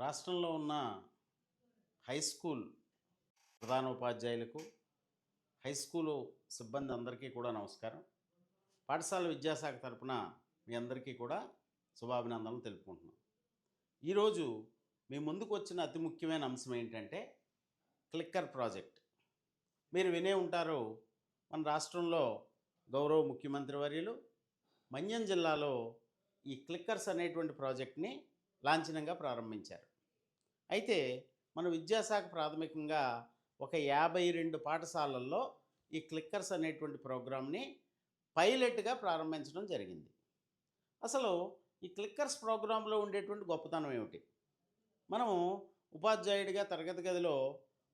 రాష్ట్రంలో ఉన్న high school ప్రధానోపాధ్యాయులకు, high school సిబ్బంది అందరికీ కూడా నమస్కారం. పాఠశాల విద్యాశాఖ తరపున మీ అందరికీ కూడా శుభాభినందనలు తెలుపుకుంటున్నాం. ఈరోజు మీ ముందుకు వచ్చిన అతి ముఖ్యమైన అంశం ఏంటంటే క్లిక్కర్ ప్రాజెక్ట్. మీరు వినే ఉంటారు, మన రాష్ట్రంలో గౌరవ ముఖ్యమంత్రి వర్యులు మన్యం జిల్లాలో ఈ క్లిక్కర్స్ అనేటువంటి ప్రాజెక్ట్ని లాంఛనంగా ప్రారంభించారు. అయితే మన విద్యాశాఖ ప్రాథమికంగా ఒక 52 పాఠశాలల్లో ఈ క్లిక్కర్స్ అనేటువంటి ప్రోగ్రామ్ని పైలట్గా ప్రారంభించడం జరిగింది. అసలు ఈ క్లిక్కర్స్ ప్రోగ్రాంలో ఉండేటువంటి గొప్పతనం ఏమిటి? మనము ఉపాధ్యాయుడిగా తరగతి గదిలో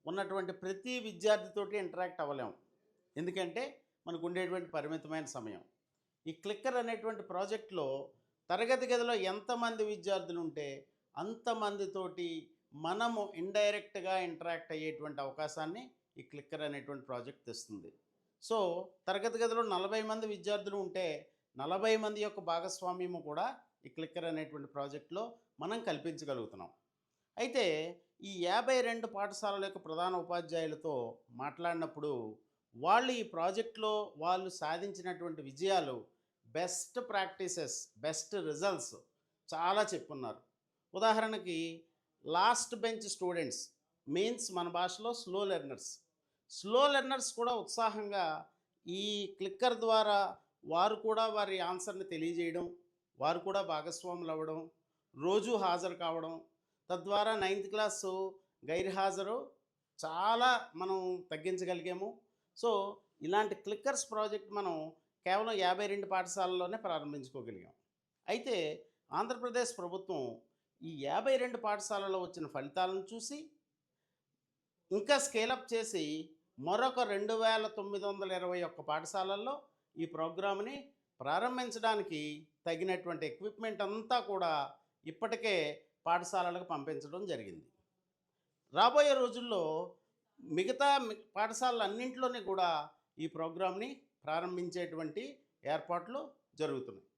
ఉన్నటువంటి ప్రతి విద్యార్థితోటి ఇంటరాక్ట్ అవ్వలేము. ఎందుకంటే మనకు ఉండేటువంటి పరిమితమైన సమయం. ఈ క్లిక్కర్ అనేటువంటి ప్రాజెక్ట్లో తరగతి గదిలో ఎంతమంది విద్యార్థులు ఉంటే అంతమందితోటి మనము ఇండైరెక్ట్గా ఇంటరాక్ట్ అయ్యేటువంటి అవకాశాన్ని ఈ క్లిక్కర్ అనేటువంటి ప్రాజెక్ట్ తెస్తుంది. సో తరగతి గదిలో 40 మంది విద్యార్థులు ఉంటే 40 మంది యొక్క భాగస్వామ్యము కూడా ఈ క్లిక్కర్ అనేటువంటి ప్రాజెక్ట్లో మనం కల్పించగలుగుతున్నాం. అయితే ఈ 52 పాఠశాలల యొక్క ప్రధాన ఉపాధ్యాయులతో మాట్లాడినప్పుడు వాళ్ళు ఈ ప్రాజెక్ట్లో వాళ్ళు సాధించినటువంటి విజయాలు, బెస్ట్ ప్రాక్టీసెస్, బెస్ట్ రిజల్ట్స్ చాలా చెప్పున్నారు. ఉదాహరణకి లాస్ట్ బెంచ్ స్టూడెంట్స్ మీన్స్ మన భాషలో స్లో లెర్నర్స్ కూడా ఉత్సాహంగా ఈ క్లిక్కర్ ద్వారా వారు కూడా వారి ఆన్సర్ని తెలియజేయడం, వారు కూడా భాగస్వాములు అవ్వడం, రోజు హాజరు కావడం, తద్వారా 9th క్లాసు గైర్హాజరు చాలా మనం తగ్గించగలిగాము. సో ఇలాంటి క్లిక్కర్స్ ప్రాజెక్ట్ మనం కేవలం 52 పాఠశాలల్లోనే ప్రారంభించుకోగలిగాం. అయితే ఆంధ్రప్రదేశ్ ప్రభుత్వం ఈ 52 పాఠశాలలో వచ్చిన ఫలితాలను చూసి ఇంకా స్కేలప్ చేసి మరొక 2921 పాఠశాలల్లో ఈ ప్రోగ్రామ్ని ప్రారంభించడానికి తగినటువంటి ఎక్విప్మెంట్ అంతా కూడా ఇప్పటికే పాఠశాలలకు పంపించడం జరిగింది. రాబోయే రోజుల్లో మిగతా పాఠశాలలన్నింటిలోనే కూడా ఈ ప్రోగ్రామ్ని ప్రారంభించేటువంటి ఏర్పాట్లు జరుగుతున్నాయి.